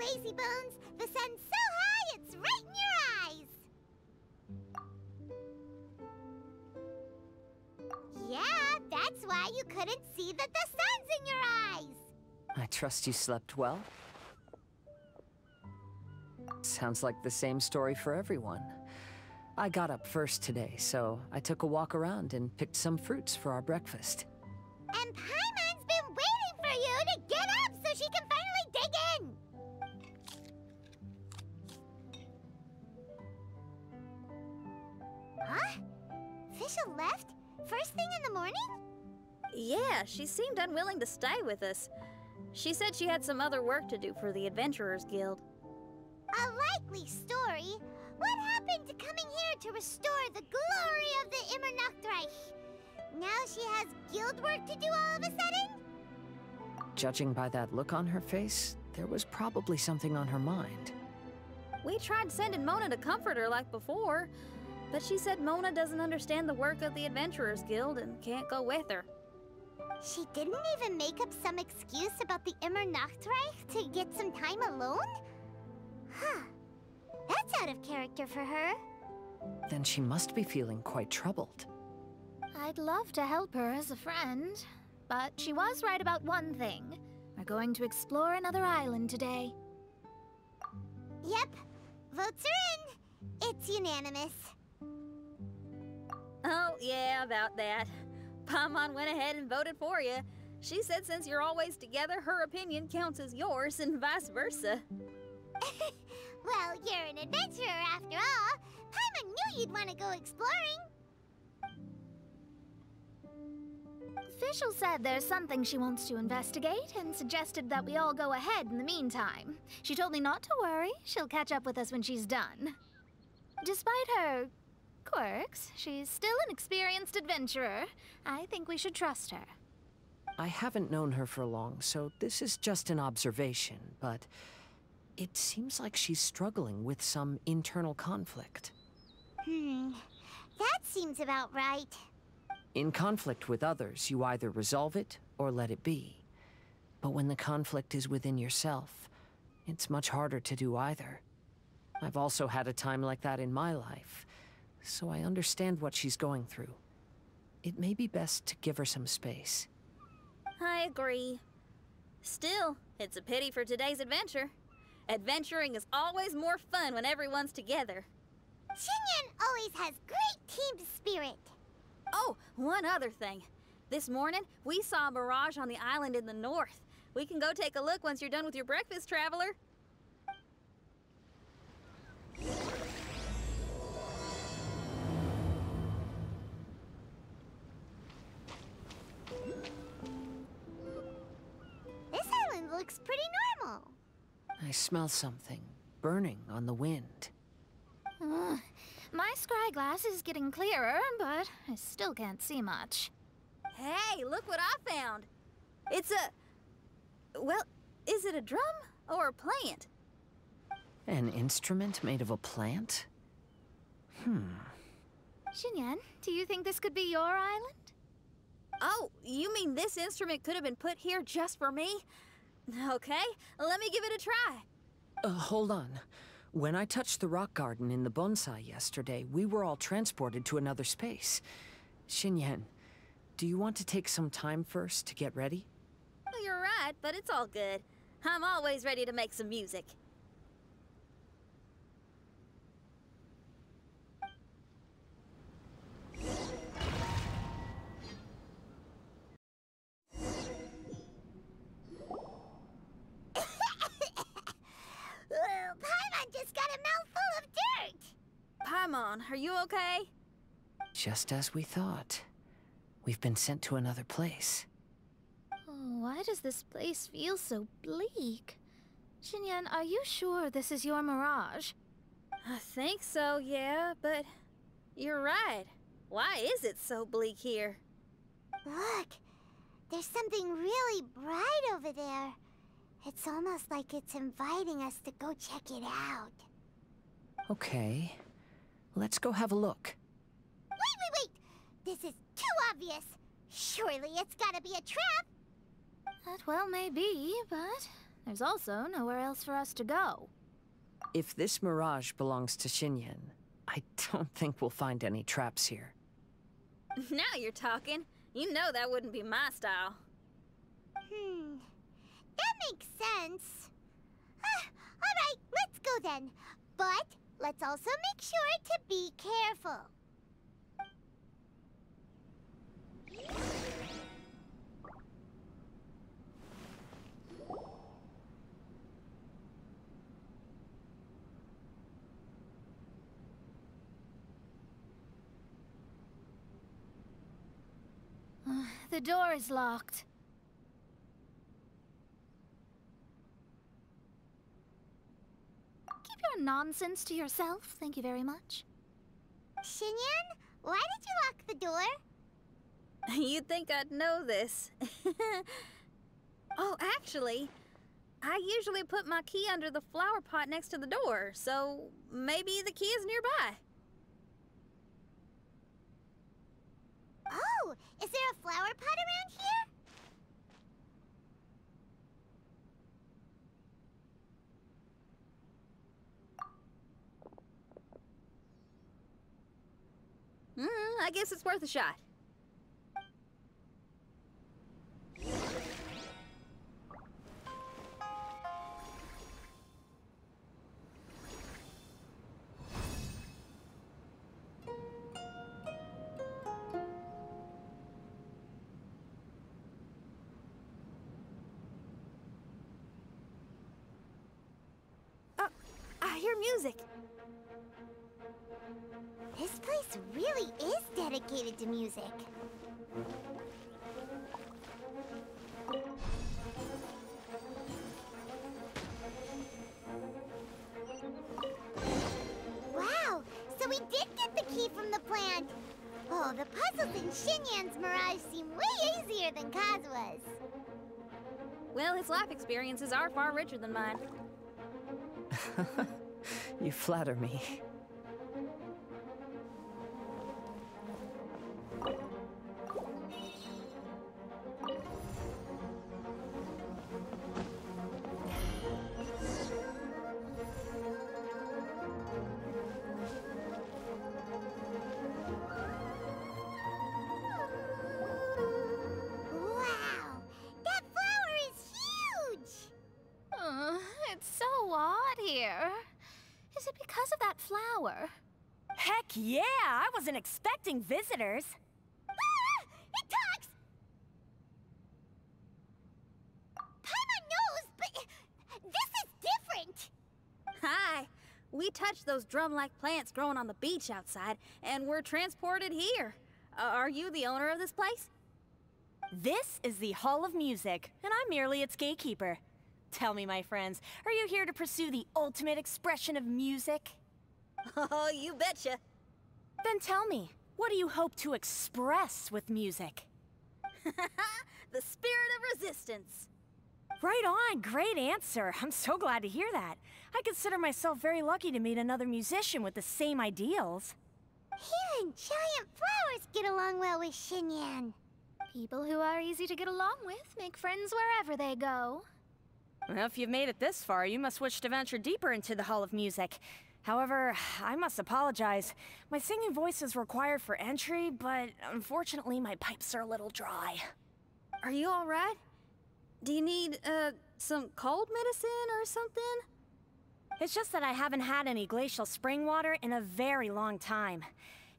lazy bones. The sun's so high, it's right in your eyes. Yeah, that's why you couldn't see that the sun's in your eyes. I trust you slept well. Sounds like the same story for everyone. I got up first today, so I took a walk around and picked some fruits for our breakfast. And Paimon's been waiting for you to get up so she can finally dig in. Huh? Fischl left? First thing in the morning? Yeah, she seemed unwilling to stay with us. She said she had some other work to do for the Adventurers Guild. A likely story. What happened to coming here to restore the glory of the Immernachtreich? Now she has guild work to do all of a sudden? Judging by that look on her face, there was probably something on her mind. We tried sending Mona to comfort her like before, but she said Mona doesn't understand the work of the Adventurers Guild and can't go with her. She didn't even make up some excuse about the Immernachtreich to get some time alone? Huh. That's out of character for her. Then she must be feeling quite troubled. I'd love to help her as a friend, but she was right about one thing. We're going to explore another island today. Yep. Votes are in. It's unanimous. Oh, yeah, about that. Paimon went ahead and voted for you. She said since you're always together, her opinion counts as yours and vice versa. Well, you're an adventurer after all. Paimon knew you'd want to go exploring. Fischl said there's something she wants to investigate and suggested that we all go ahead in the meantime. She told me not to worry. She'll catch up with us when she's done. Despite her quirks, she's still an experienced adventurer. I think we should trust her. I haven't known her for long, so this is just an observation, but it seems like she's struggling with some internal conflict. That seems about right. In conflict with others, you either resolve it or let it be. But when the conflict is within yourself, it's much harder to do either. I've also had a time like that in my life, so I understand what she's going through. It may be best to give her some space. I agree. Still, it's a pity for today's adventure. Adventuring is always more fun when everyone's together. Xinyan always has great team spirit. Oh, one other thing. This morning, we saw a mirage on the island in the north. We can go take a look once you're done with your breakfast, traveler. This island looks pretty normal. I smell something burning on the wind. My scry glass is getting clearer, but I still can't see much. Hey, look what I found. It's a... well, is it a drum or a plant? An instrument made of a plant? Xinyan, do you think this could be your island? Oh, you mean this instrument could have been put here just for me? Okay, let me give it a try. Hold on. When I touched the rock garden in the bonsai yesterday, we were all transported to another space. Xinyan, do you want to take some time first to get ready? Well, you're right, but it's all good. I'm always ready to make some music. Paimon just got a mouthful of dirt. Paimon, are you okay? Just as we thought. We've been sent to another place. Oh, why does this place feel so bleak? Xinyan, are you sure this is your mirage? I think so, yeah, but you're right. Why is it so bleak here? Look, there's something really bright over there. It's almost like it's inviting us to go check it out. Okay. Let's go have a look. Wait! This is too obvious. Surely it's gotta be a trap. That well may be, but There's also nowhere else for us to go. If this mirage belongs to Xinyan, I don't think we'll find any traps here. Now you're talking. You know that wouldn't be my style. That makes sense. Alright, let's go then. But let's also make sure to be careful. The door is locked. Keep your nonsense to yourself, thank you very much. Xinyan, why did you lock the door? You'd think I'd know this. Oh, actually, I usually put my key under the flower pot next to the door, so maybe the key is nearby. Oh, is there a flower pot around here? I guess it's worth a shot. I hear music. This place really is dedicated to music. Wow, so we did get the key from the plant. Oh, the puzzles in Xinyan's Mirage seem way easier than Kazua's. Well, his life experiences are far richer than mine. You flatter me. Wow, that flower is huge! It's so odd here. Is it because of that flower? Heck yeah! I wasn't expecting visitors. Ah! It talks! Paimon knows, but this is different. Hi. We touched those drum-like plants growing on the beach outside, and we're transported here. Are you the owner of this place? This is the Hall of Music, and I'm merely its gatekeeper. Tell me, my friends, are you here to pursue the ultimate expression of music? Oh, you betcha. Then tell me, what do you hope to express with music? The spirit of resistance. Right on, great answer. I'm so glad to hear that. I consider myself very lucky to meet another musician with the same ideals. Even giant flowers get along well with Xinyan. People who are easy to get along with make friends wherever they go. Well, if you've made it this far, you must wish to venture deeper into the Hall of Music. However, I must apologize. My singing voice is required for entry, but unfortunately my pipes are a little dry. Are you all right? Do you need, some cold medicine or something? It's just that I haven't had any glacial spring water in a very long time.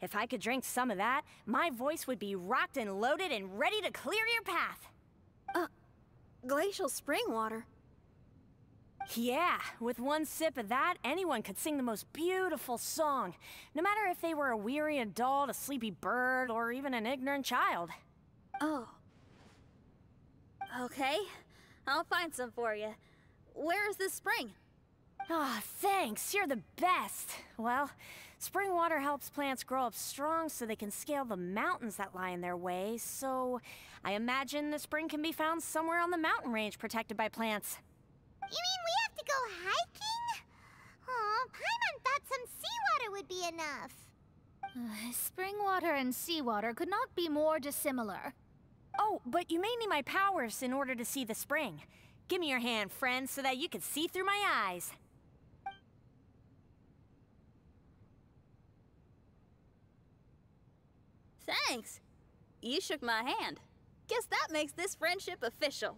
If I could drink some of that, my voice would be rocked and loaded and ready to clear your path. Glacial spring water? Yeah, with one sip of that, anyone could sing the most beautiful song, no matter if they were a weary adult, a sleepy bird, or even an ignorant child. Oh. Okay, I'll find some for you. Where is this spring? Ah, thanks, you're the best. Well, spring water helps plants grow up strong so they can scale the mountains that lie in their way, so I imagine the spring can be found somewhere on the mountain range protected by plants. You mean we have to go hiking? Aw, Paimon thought some seawater would be enough. Spring water and seawater could not be more dissimilar. Oh, but you may need my powers in order to see the spring. Give me your hand, friend, so that you can see through my eyes. Thanks. You shook my hand. Guess that makes this friendship official.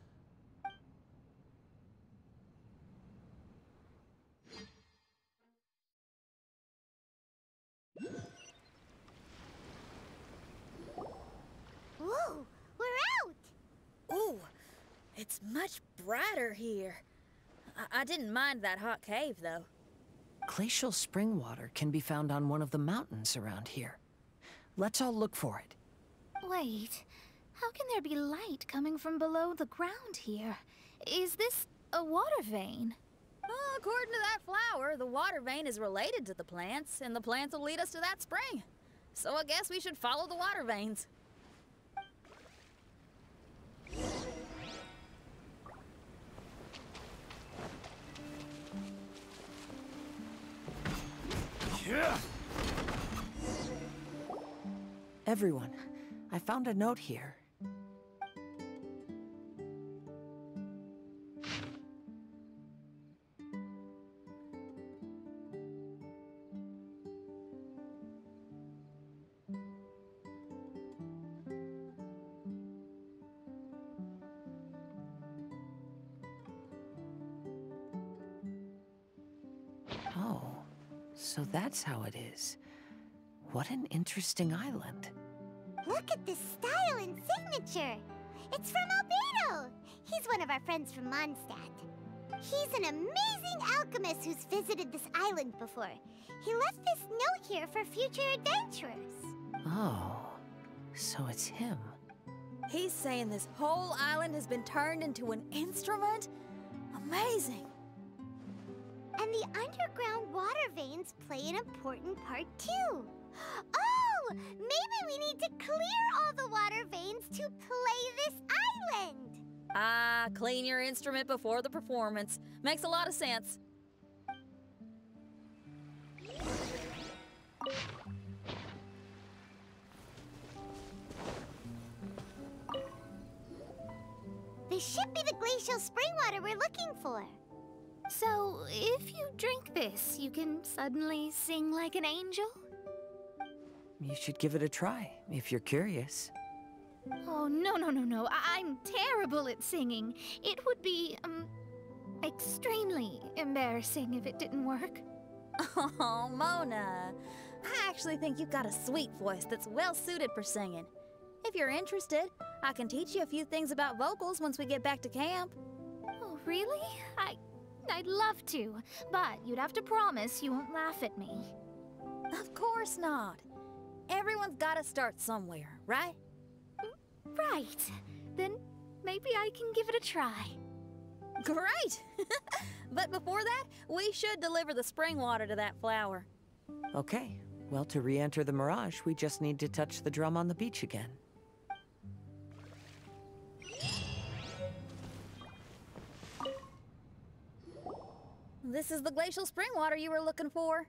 Whoa, we're out! Ooh, it's much brighter here. I didn't mind that hot cave, though. Glacial spring water can be found on one of the mountains around here. Let's all look for it. Wait, how can there be light coming from below the ground here? Is this a water vein? Well, according to that flower, the water vein is related to the plants, and the plants will lead us to that spring. So I guess we should follow the water veins. Yeah. Everyone, I found a note here. Oh, so that's how it is. What an interesting island. Look at this style and signature. It's from Albedo. He's one of our friends from Mondstadt. He's an amazing alchemist who's visited this island before. He left this note here for future adventurers. Oh, so it's him. He's saying this whole island has been turned into an instrument? Amazing. And the underground water veins play an important part too. Oh, maybe we need to clear all the water veins to play this island. Ah, clean your instrument before the performance. Makes a lot of sense. This should be the glacial spring water we're looking for. So, if you drink this, you can suddenly sing like an angel? You should give it a try, if you're curious. Oh, no. I'm terrible at singing. It would be, extremely embarrassing if it didn't work. Oh, Mona. I actually think you've got a sweet voice that's well suited for singing. If you're interested, I can teach you a few things about vocals once we get back to camp. Oh, really? I'd love to, but you'd have to promise you won't laugh at me. Of course not. Everyone's got to start somewhere, right? Right. Then maybe I can give it a try. Great! But before that, we should deliver the spring water to that flower. Okay, well, to re-enter the Mirage, we just need to touch the drum on the beach again. This is the glacial spring water you were looking for.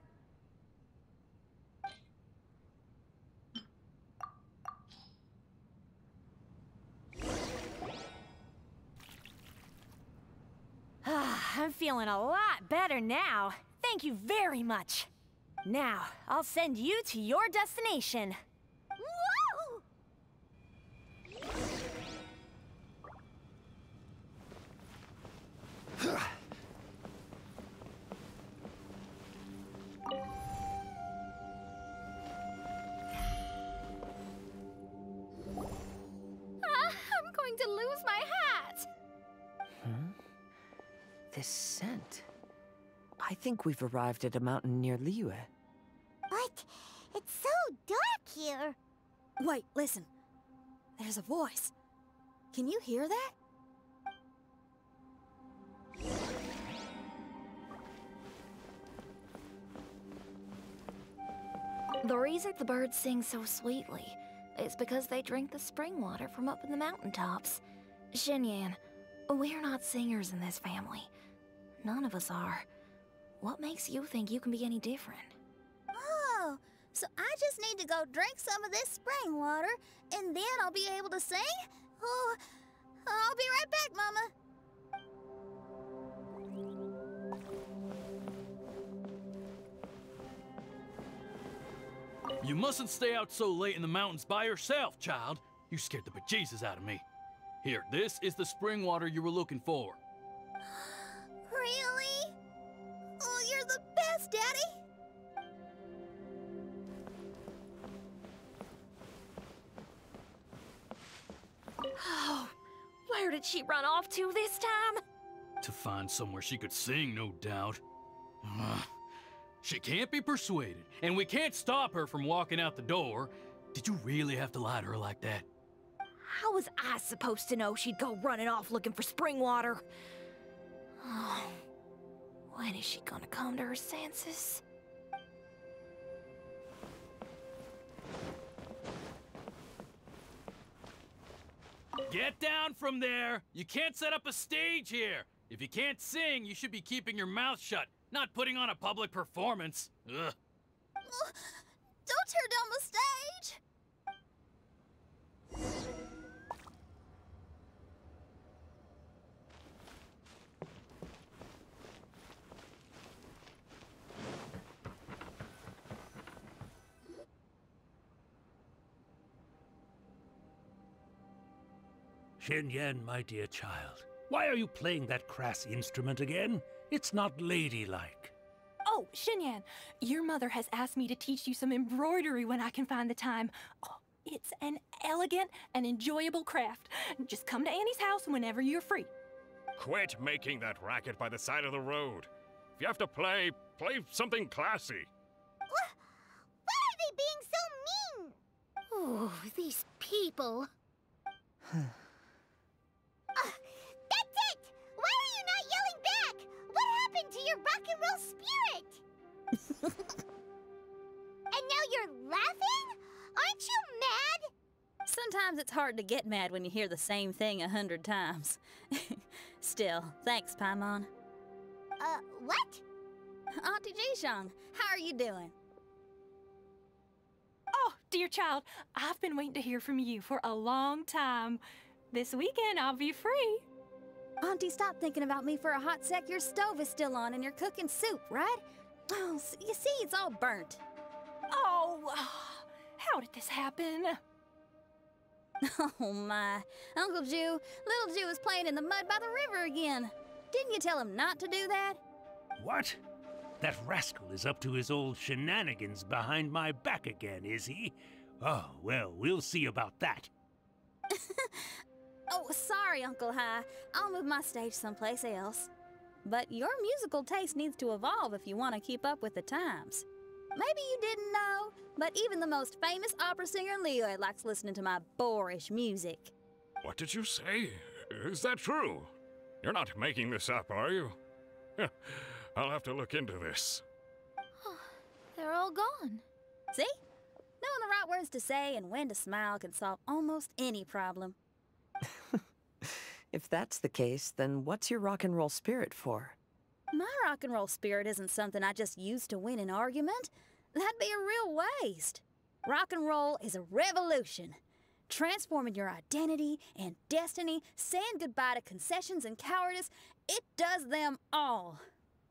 I'm feeling a lot better now. Thank you very much. Now, I'll send you to your destination. Whoa! I'm going to lose my hat. This scent. I think we've arrived at a mountain near Liyue. But it's so dark here. Wait, listen. There's a voice. Can you hear that? The reason the birds sing so sweetly is because they drink the spring water from up in the mountaintops. Xinyan, we're not singers in this family. None of us are. What makes you think you can be any different? Oh, so I just need to go drink some of this spring water, and then I'll be able to sing? Oh, I'll be right back, Mama. You mustn't stay out so late in the mountains by yourself, child. You scared the bejesus out of me. Here, this is the spring water you were looking for. Really? Oh, you're the best, Daddy! Oh, where did she run off to this time? To find somewhere she could sing, no doubt. Ugh. She can't be persuaded, and we can't stop her from walking out the door. Did you really have to lie to her like that? How was I supposed to know she'd go running off looking for spring water? Oh, when is she gonna come to her senses? Get down from there! You can't set up a stage here! If you can't sing, you should be keeping your mouth shut, not putting on a public performance. Ugh. Don't tear down the stage! Xinyan, my dear child, why are you playing that crass instrument again? It's not ladylike. Oh, Xinyan, your mother has asked me to teach you some embroidery when I can find the time. Oh, it's an elegant and enjoyable craft. Just come to Annie's house whenever you're free. Quit making that racket by the side of the road. If you have to play, play something classy. Why are they being so mean? Oh, these people. That's it! Why are you not yelling back? What happened to your rock and roll spirit? And now you're laughing? Aren't you mad? Sometimes it's hard to get mad when you hear the same thing 100 times. Still, thanks, Paimon. What? Auntie Jishang, how are you doing? Oh, dear child, I've been waiting to hear from you for a long time. This weekend, I'll be free. Auntie, stop thinking about me for a hot sec. Your stove is still on and you're cooking soup, right? Oh, you see, it's all burnt. Oh, how did this happen? Oh, my. Uncle Jew, little Jew is playing in the mud by the river again. Didn't you tell him not to do that? What? That rascal is up to his old shenanigans behind my back again, is he? Oh, well, we'll see about that. Oh, sorry, Uncle High. I'll move my stage someplace else. But your musical taste needs to evolve if you want to keep up with the times. Maybe you didn't know, but even the most famous opera singer Leo likes listening to my boorish music. What did you say? Is that true? You're not making this up, are you? I'll have to look into this. They're all gone. See? Knowing the right words to say and when to smile can solve almost any problem. If that's the case, then what's your rock and roll spirit for? My rock and roll spirit isn't something I just use to win an argument. That'd be a real waste. Rock and roll is a revolution. Transforming your identity and destiny, saying goodbye to concessions and cowardice, it does them all.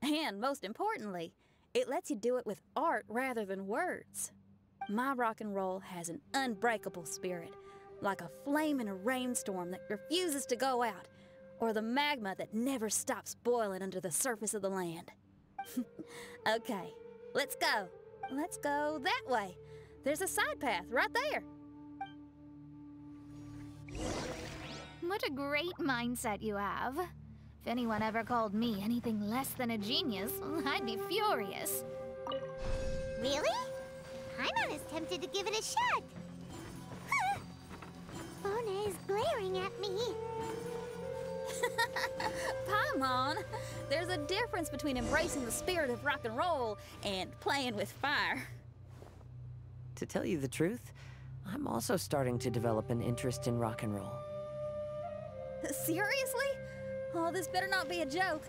And most importantly, it lets you do it with art rather than words. My rock and roll has an unbreakable spirit, like a flame in a rainstorm that refuses to go out, or the magma that never stops boiling under the surface of the land. Okay, let's go. Let's go that way. There's a side path right there. What a great mindset you have. If anyone ever called me anything less than a genius, I'd be furious. Really? I'm as tempted to give it a shot. Mona is glaring at me. Paimon, there's a difference between embracing the spirit of rock and roll and playing with fire. To tell you the truth, I'm also starting to develop an interest in rock and roll. Seriously? Oh, this better not be a joke.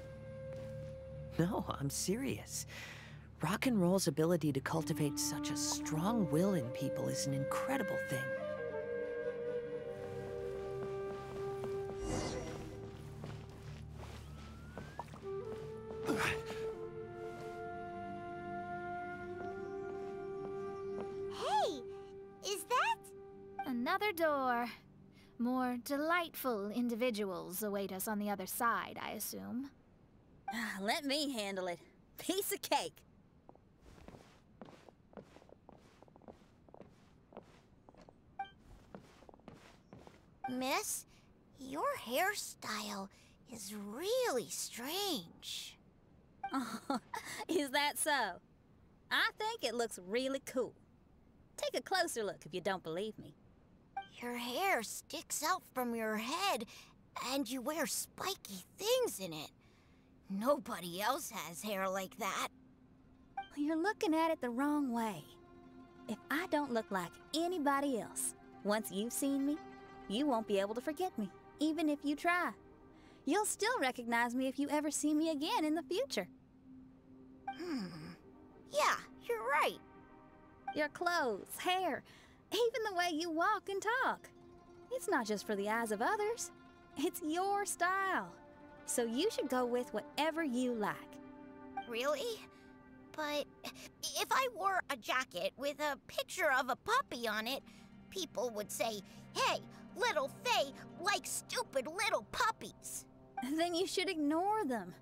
No, I'm serious. Rock and roll's ability to cultivate such a strong will in people is an incredible thing. Hey, another door. More delightful individuals await us on the other side, I assume. Let me handle it. Piece of cake. Miss, your hairstyle is really strange. Oh, is that so? I think it looks really cool. Take a closer look if you don't believe me. Your hair sticks out from your head, and you wear spiky things in it. Nobody else has hair like that. You're looking at it the wrong way. If I don't look like anybody else, once you've seen me, you won't be able to forget me, even if you try. You'll still recognize me if you ever see me again in the future. Yeah, you're right. Your clothes, hair, even the way you walk and talk. It's not just for the eyes of others. It's your style. So you should go with whatever you like. Really? But if I wore a jacket with a picture of a puppy on it, people would say, "Hey, little Faye likes stupid little puppies." Then you should ignore them.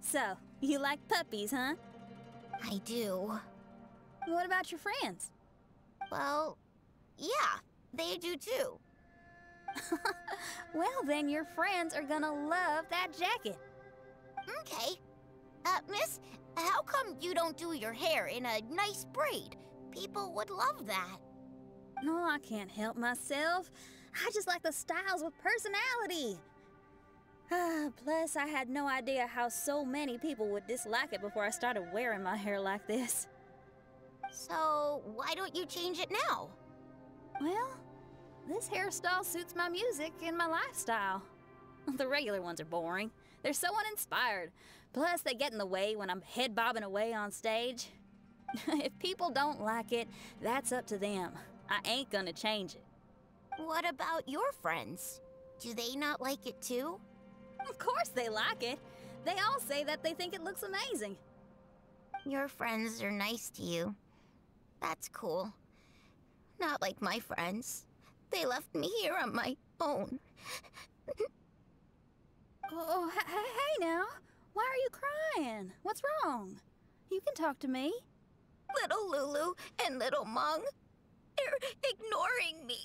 So, you like puppies, huh? I do. What about your friends? Well, yeah, they do too. Well, then your friends are gonna love that jacket. Okay. Miss, how come you don't do your hair in a nice braid? People would love that. No, I can't help myself. I just like the styles with personality. Plus, I had no idea how so many people would dislike it before I started wearing my hair like this. So, why don't you change it now? Well, this hairstyle suits my music and my lifestyle. The regular ones are boring. They're so uninspired. Plus, they get in the way when I'm head bobbing away on stage. If people don't like it, that's up to them. I ain't gonna change it. What about your friends? Do they not like it too? Of course they like it. They all say that they think it looks amazing. Your friends are nice to you. That's cool. Not like my friends. They left me here on my own. Oh, hey now. Why are you crying? What's wrong? You can talk to me. Little Lulu and little Mung, they're ignoring me.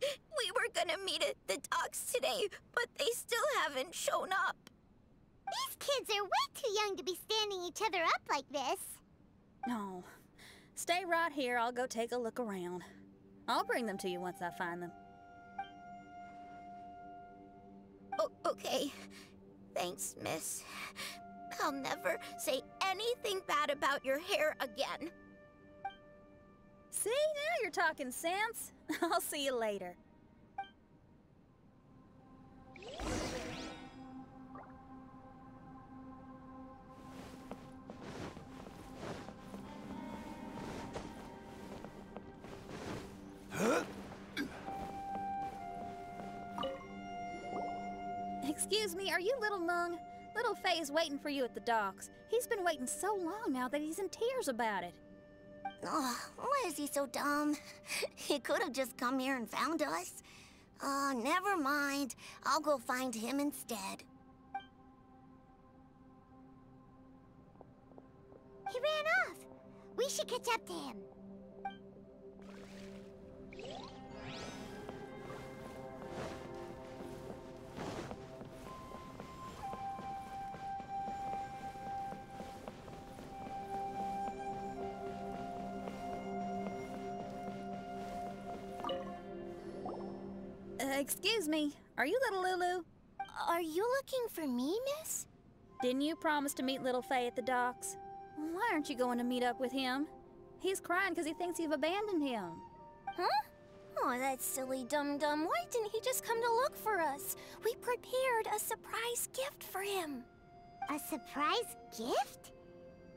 We were gonna meet at the docks today, but they still haven't shown up. These kids are way too young to be standing each other up like this. No. Stay right here. I'll go take a look around. I'll bring them to you once I find them. Oh, okay. Thanks, miss. I'll never say anything bad about your hair again. See, now you're talking sense. I'll see you later. Excuse me, are you Little Mung? Little Faye's waiting for you at the docks. He's been waiting so long now that he's in tears about it. Oh, why is he so dumb? He could have just come here and found us. Oh, never mind. I'll go find him instead. He ran off. We should catch up to him. Excuse me, are you Little Lulu? Are you looking for me, miss? Didn't you promise to meet Little Faye at the docks? Why aren't you going to meet up with him? He's crying because he thinks you've abandoned him. Huh? Oh, that silly dum-dum. Why didn't he just come to look for us? We prepared a surprise gift for him. A surprise gift?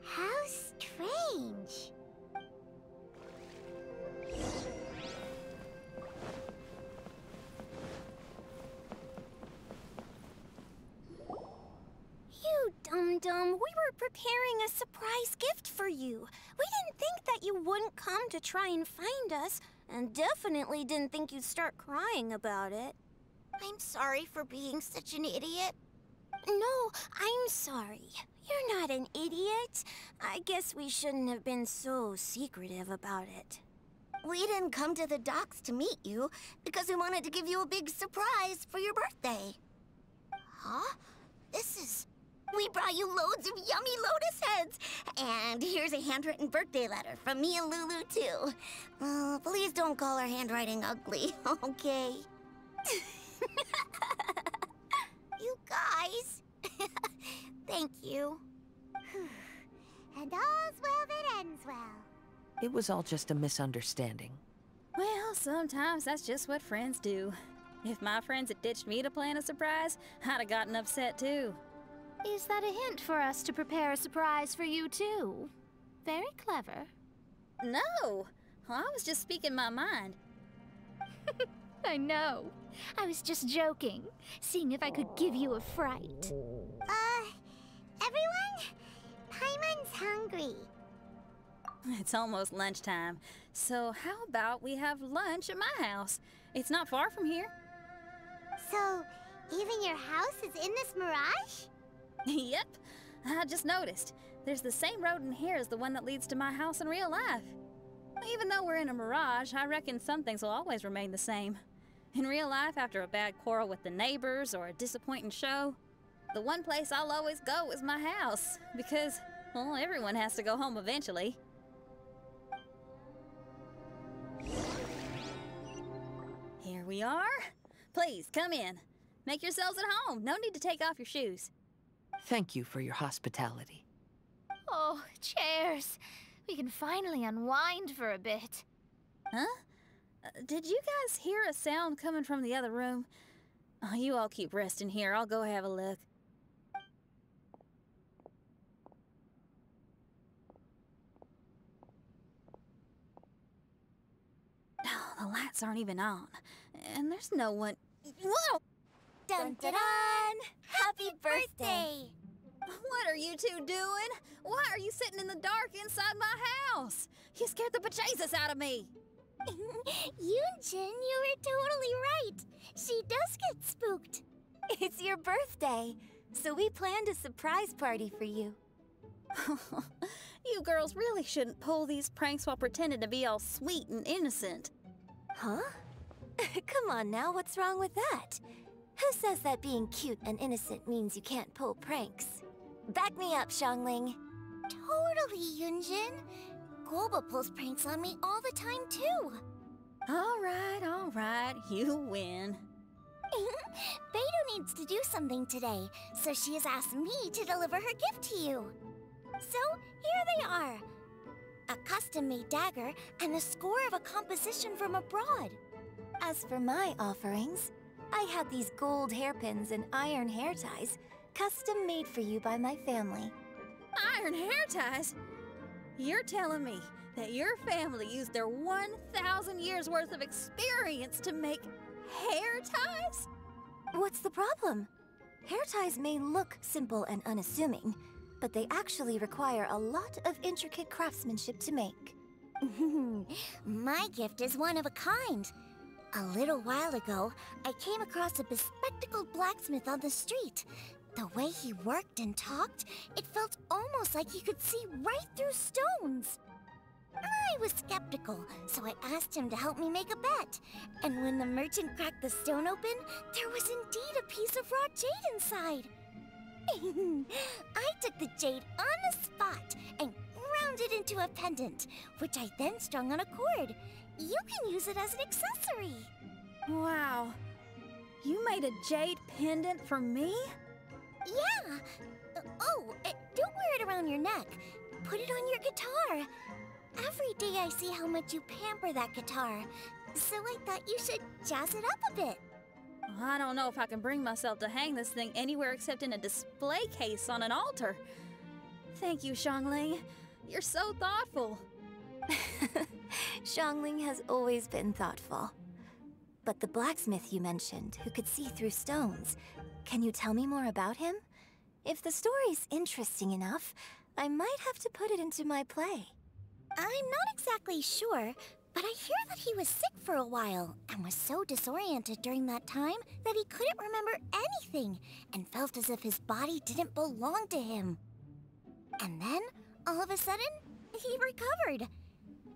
How strange. You Dum-Dum, we were preparing a surprise gift for you. We didn't think that you wouldn't come to try and find us, and definitely didn't think you'd start crying about it. I'm sorry for being such an idiot. No, I'm sorry. You're not an idiot. I guess we shouldn't have been so secretive about it. We didn't come to the docks to meet you because we wanted to give you a big surprise for your birthday. Huh? We brought you loads of yummy lotus heads. And here's a handwritten birthday letter from me and Lulu, too. Please don't call our handwriting ugly, okay? You guys. Thank you. And all's well that ends well. It was all just a misunderstanding. Well, sometimes that's just what friends do. If my friends had ditched me to plan a surprise, I'd have gotten upset too. Is that a hint for us to prepare a surprise for you, too? Very clever. No! I was just speaking my mind. I know. I was just joking, seeing if I could give you a fright. Everyone? Paimon's hungry. It's almost lunchtime, so how about we have lunch at my house? It's not far from here. So, even your house is in this mirage? Yep. I just noticed. There's the same road in here as the one that leads to my house in real life. Even though we're in a mirage, I reckon some things will always remain the same. In real life, after a bad quarrel with the neighbors or a disappointing show, the one place I'll always go is my house, because, well, everyone has to go home eventually. Here we are. Please, come in. Make yourselves at home. No need to take off your shoes. Thank you for your hospitality. Oh, chairs. We can finally unwind for a bit. Huh? Did you guys hear a sound coming from the other room? Oh, you all keep resting here. I'll go have a look. Oh, the lights aren't even on. And there's no one... Whoa! Dun dun dun! Happy birthday! What are you two doing? Why are you sitting in the dark inside my house? You scared the bejesus out of me. Yunjin, you were totally right. She does get spooked. It's your birthday, so we planned a surprise party for you. You girls really shouldn't pull these pranks while pretending to be all sweet and innocent. Huh? Come on now, what's wrong with that? Who says that being cute and innocent means you can't pull pranks? Back me up, Xiangling. Totally, Yunjin. Guoba pulls pranks on me all the time, too. All right, you win. Beidou needs to do something today, so she has asked me to deliver her gift to you. So, here they are. A custom-made dagger and the score of a composition from abroad. As for my offerings, I had these gold hairpins and iron hair ties, custom made for you by my family. Iron hair ties? You're telling me that your family used their 1,000 years worth of experience to make hair ties? What's the problem? Hair ties may look simple and unassuming, but they actually require a lot of intricate craftsmanship to make. My gift is one of a kind. A little while ago, I came across a bespectacled blacksmith on the street. The way he worked and talked, it felt almost like he could see right through stones. I was skeptical, so I asked him to help me make a bet. And when the merchant cracked the stone open, there was indeed a piece of raw jade inside. I took the jade on the spot and ground it into a pendant, which I then strung on a cord. You can use it as an accessory. Wow. You made a jade pendant for me? Yeah. Don't wear it around your neck. Put it on your guitar. Every day I see how much you pamper that guitar, so I thought you should jazz it up a bit. I don't know if I can bring myself to hang this thing anywhere except in a display case on an altar. Thank you, Xiangling. You're so thoughtful. Xiangling has always been thoughtful. But the blacksmith you mentioned, who could see through stones, can you tell me more about him? If the story's interesting enough, I might have to put it into my play. I'm not exactly sure, but I hear that he was sick for a while and was so disoriented during that time that he couldn't remember anything and felt as if his body didn't belong to him. And then, all of a sudden, he recovered.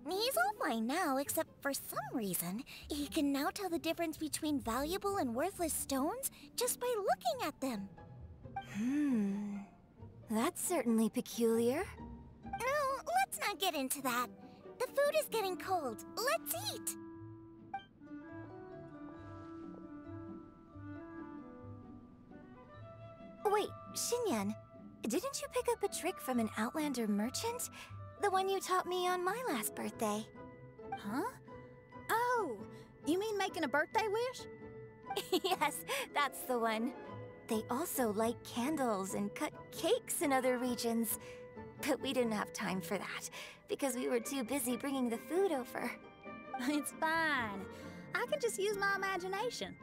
He's all fine now, except for some reason, he can now tell the difference between valuable and worthless stones just by looking at them. That's certainly peculiar. No, let's not get into that. The food is getting cold. Let's eat! Wait, Xinyan, didn't you pick up a trick from an Outlander merchant? The one you taught me on my last birthday. Huh? Oh, you mean making a birthday wish? Yes, that's the one. They also light candles and cut cakes in other regions. But we didn't have time for that, because we were too busy bringing the food over. It's fine. I can just use my imagination.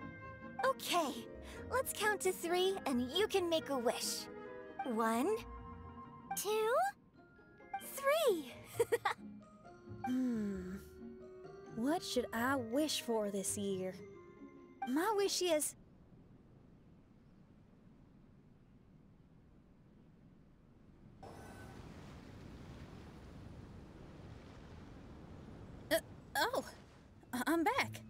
Okay, let's count to 3 and you can make a wish. 1, 2, 3. What should I wish for this year? My wish is... I'm back.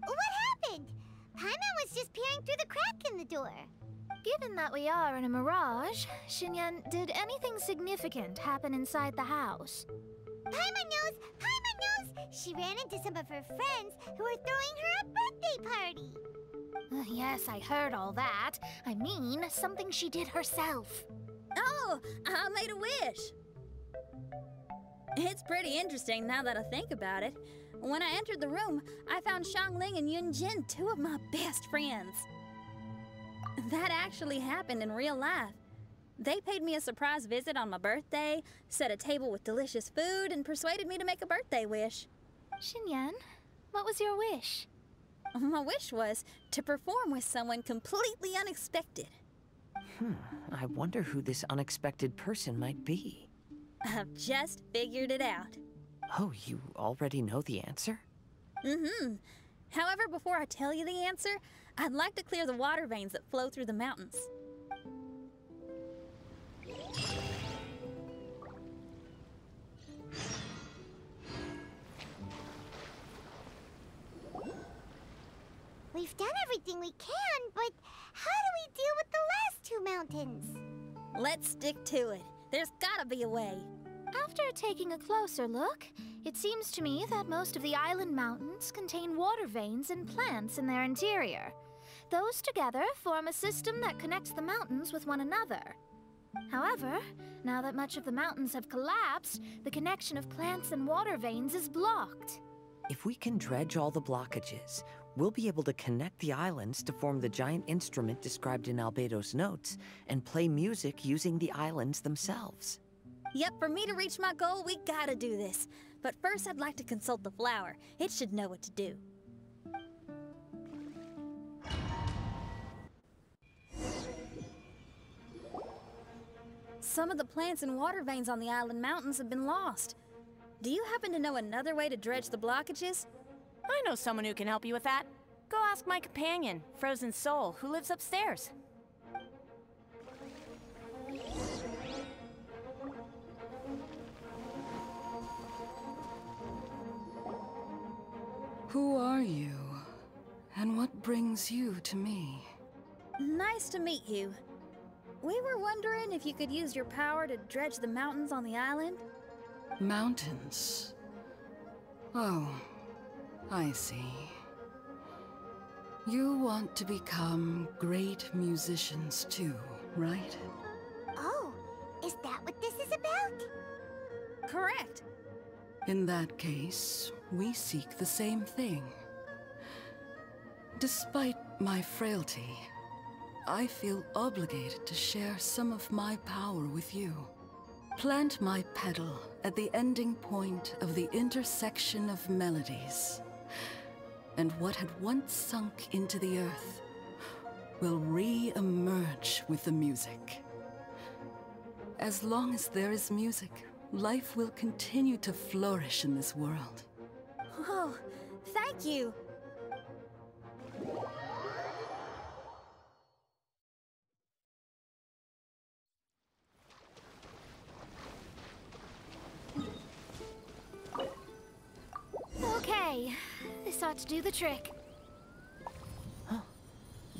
What happened? Paimon was just peering through the crack in the door. Given that we are in a mirage, Xinyan, did anything significant happen inside the house? Paimon knows! Paimon knows! She ran into some of her friends who were throwing her a birthday party. Yes, I heard all that. I mean, something she did herself. Oh, I made a wish. It's pretty interesting now that I think about it. When I entered the room, I found Xiangling and Yunjin, 2 of my best friends. That actually happened in real life. They paid me a surprise visit on my birthday, set a table with delicious food, and persuaded me to make a birthday wish. Xinyan, what was your wish? My wish was to perform with someone completely unexpected. I wonder who this unexpected person might be. I've just figured it out. Oh, you already know the answer? However, before I tell you the answer, I'd like to clear the water veins that flow through the mountains. We've done everything we can, but how do we deal with the last 2 mountains? Let's stick to it. There's gotta be a way. After taking a closer look, it seems to me that most of the island mountains contain water veins and plants in their interior. Those together form a system that connects the mountains with one another. However, now that much of the mountains have collapsed, the connection of plants and water veins is blocked. If we can dredge all the blockages, we'll be able to connect the islands to form the giant instrument described in Albedo's notes and play music using the islands themselves. Yep, for me to reach my goal, we gotta do this. But first, I'd like to consult the flower. It should know what to do. Some of the plants and water veins on the island mountains have been lost. Do you happen to know another way to dredge the blockages? I know someone who can help you with that. Go ask my companion, Frozen Soul, who lives upstairs. Who are you? And what brings you to me? Nice to meet you. We were wondering if you could use your power to dredge the mountains on the island? Mountains? Oh, I see. You want to become great musicians too, right? Oh, is that what this is about? Correct. In that case, we seek the same thing. Despite my frailty, I feel obligated to share some of my power with you. Plant my petal at the ending point of the intersection of melodies, and what had once sunk into the earth will re-emerge with the music. As long as there is music, life will continue to flourish in this world. Oh, thank you. Okay, this ought to do the trick. Huh.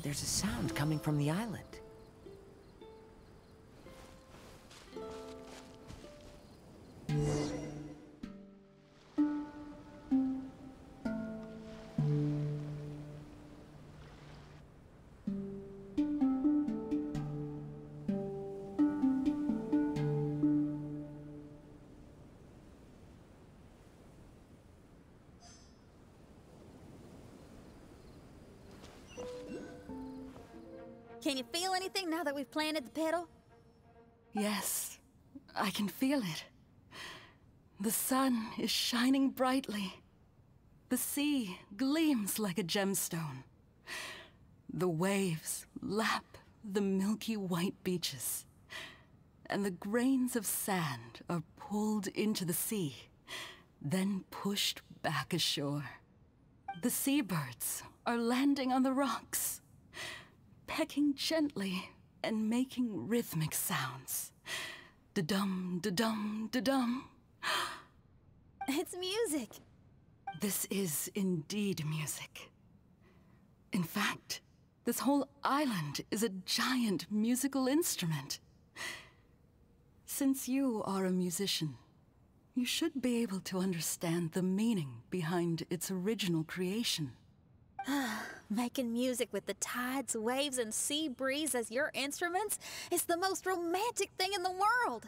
There's a sound coming from the island. Can you feel anything now that we've planted the petal? Yes, I can feel it. The sun is shining brightly. The sea gleams like a gemstone. The waves lap the milky white beaches. And the grains of sand are pulled into the sea, then pushed back ashore. The seabirds are landing on the rocks, pecking gently and making rhythmic sounds. Da-dum, da-dum, da-dum. It's music. This is indeed music. In fact, this whole island is a giant musical instrument. Since you are a musician, you should be able to understand the meaning behind its original creation. Making music with the tides, waves, and sea breeze as your instruments is the most romantic thing in the world.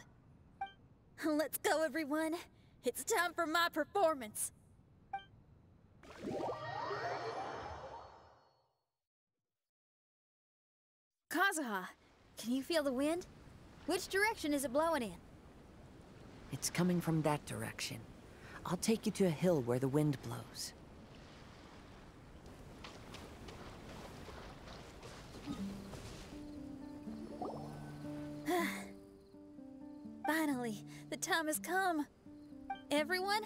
Let's go, everyone. It's time for my performance. Kazuha, can you feel the wind? Which direction is it blowing in? It's coming from that direction. I'll take you to a hill where the wind blows. Finally, the time has come. Everyone,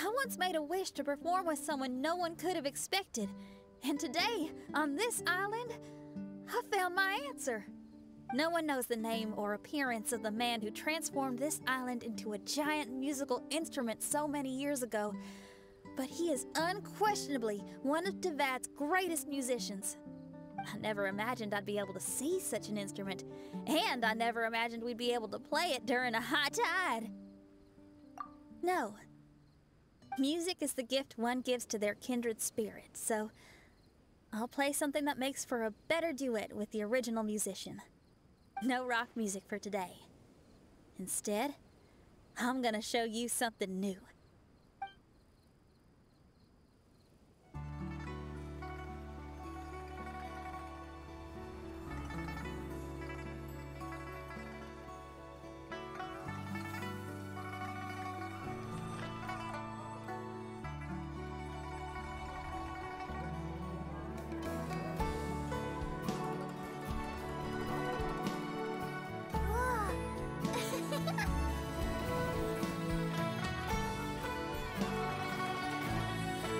I once made a wish to perform with someone no one could have expected. And today, on this island, I found my answer. No one knows the name or appearance of the man who transformed this island into a giant musical instrument so many years ago, but he is unquestionably one of Teyvat's greatest musicians. I never imagined I'd be able to see such an instrument, and I never imagined we'd be able to play it during a high tide. No. Music is the gift one gives to their kindred spirit, so I'll play something that makes for a better duet with the original musician. No rock music for today. Instead, I'm gonna show you something new.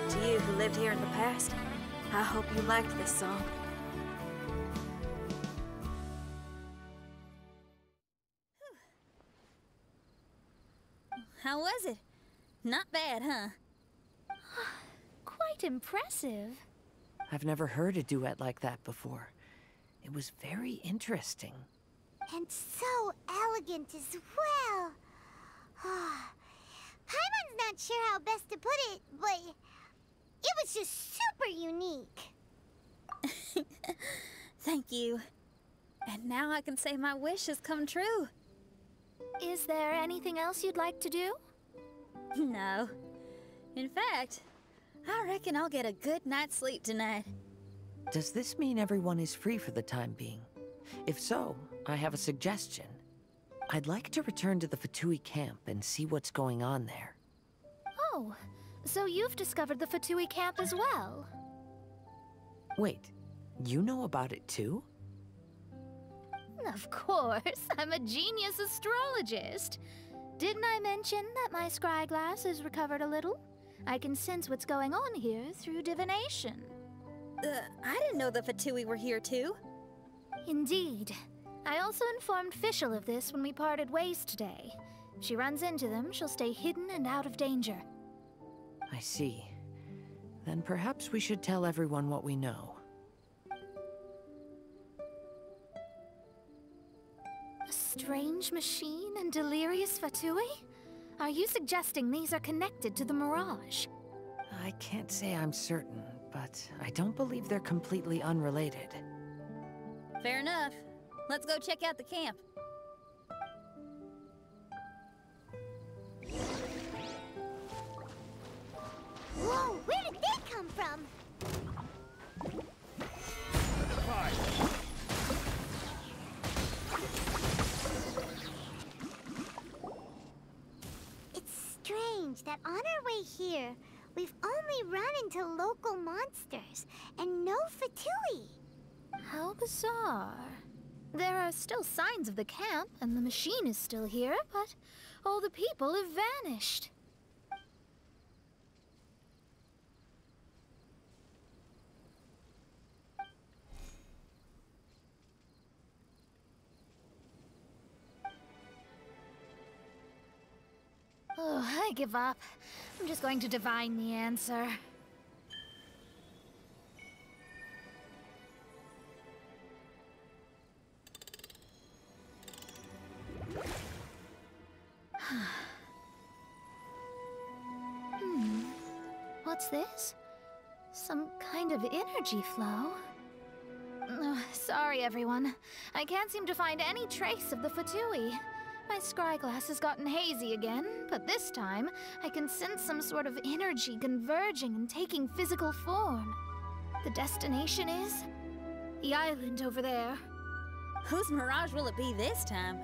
To you who lived here in the past, I hope you liked this song. How was it? Not bad, huh? Quite impressive. I've never heard a duet like that before. It was very interesting. And so elegant as well. Paimon's not sure how best to put it, but it was just super unique. Thank you. And now I can say my wish has come true. Is there anything else you'd like to do? No. In fact, I reckon I'll get a good night's sleep tonight. Does this mean everyone is free for the time being? If so, I have a suggestion. I'd like to return to the Fatui camp and see what's going on there. Oh, so you've discovered the Fatui camp as well? Wait, you know about it too? Of course, I'm a genius astrologist. Didn't I mention that my scry glass is recovered a little? I can sense what's going on here through divination. I didn't know the Fatui were here too. Indeed. I also informed Fischl of this when we parted ways today. If she runs into them, she'll stay hidden and out of danger. I see. Then perhaps we should tell everyone what we know. A strange machine and delirious Fatui? Are you suggesting these are connected to the Mirage? I can't say I'm certain, but I don't believe they're completely unrelated. Fair enough. Let's go check out the camp. Whoa, where did they come from? It's strange that on our way here, we've only run into local monsters and no Fatui. How bizarre. There are still signs of the camp, and the machine is still here, but all the people have vanished. Oh, I give up. I'm just going to divine the answer. What's this? Some kind of energy flow? Sorry, everyone. I can't seem to find any trace of the Fatui. My scry glass has gotten hazy again, but this time I can sense some sort of energy converging and taking physical form. The destination is the island over there. Whose mirage will it be this time?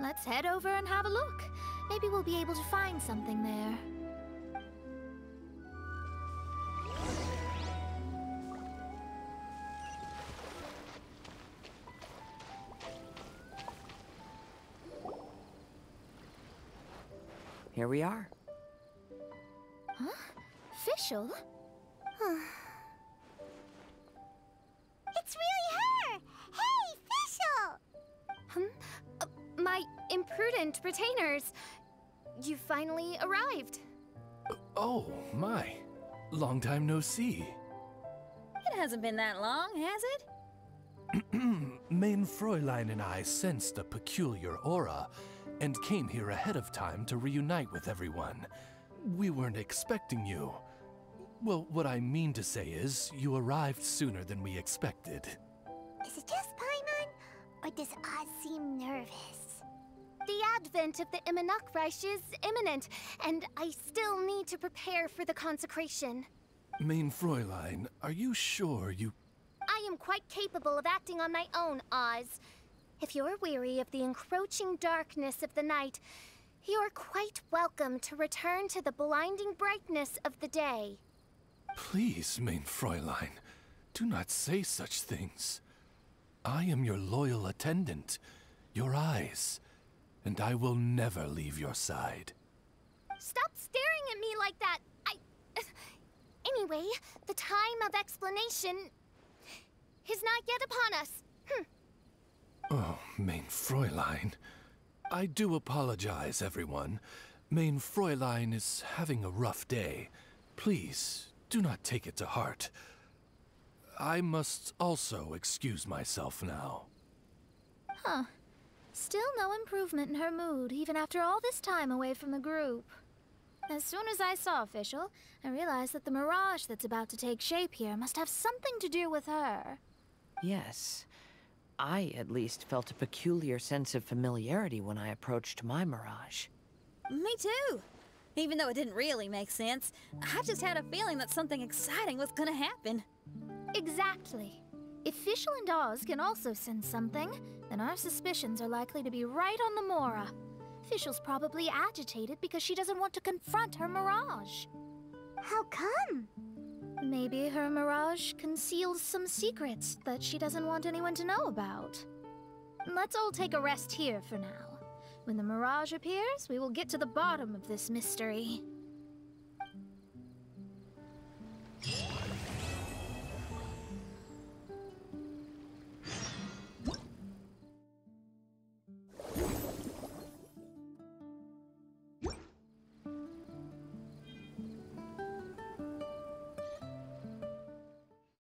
Let's head over and have a look. Maybe we'll be able to find something there. Here we are. Huh? Fischl? It's really her! Hey, Fischl! My imprudent retainers. You finally arrived. Oh, my. Long time no see. It hasn't been that long, has it? Main Fräulein and I sensed a peculiar aura and came here ahead of time to reunite with everyone. We weren't expecting you. Well, what I mean to say is, you arrived sooner than we expected. Is it just Paimon? Or does Oz seem nervous? The advent of the Immanakreich is imminent, and I still need to prepare for the consecration. Main Fräulein, are you sure you... I am quite capable of acting on my own, Oz. If you're weary of the encroaching darkness of the night, you're quite welcome to return to the blinding brightness of the day. Please, Main Fräulein, do not say such things. I am your loyal attendant, your eyes, and I will never leave your side. Stop staring at me like that! Anyway, the time of explanation is not yet upon us. Oh, Main Fräulein. I do apologize, everyone. Main Fräulein is having a rough day. Please, do not take it to heart. I must also excuse myself now. Huh. Still no improvement in her mood, even after all this time away from the group. As soon as I saw Fischl, I realized that the mirage that's about to take shape here must have something to do with her. Yes. I, at least, felt a peculiar sense of familiarity when I approached my mirage. Me too. Even though it didn't really make sense, I just had a feeling that something exciting was gonna happen. Exactly. If Fischl and Oz can also sense something, then our suspicions are likely to be right on the Mora. Fischl's probably agitated because she doesn't want to confront her mirage. How come? Maybe her mirage conceals some secrets that she doesn't want anyone to know about. Let's all take a rest here for now. When the mirage appears, we will get to the bottom of this mystery.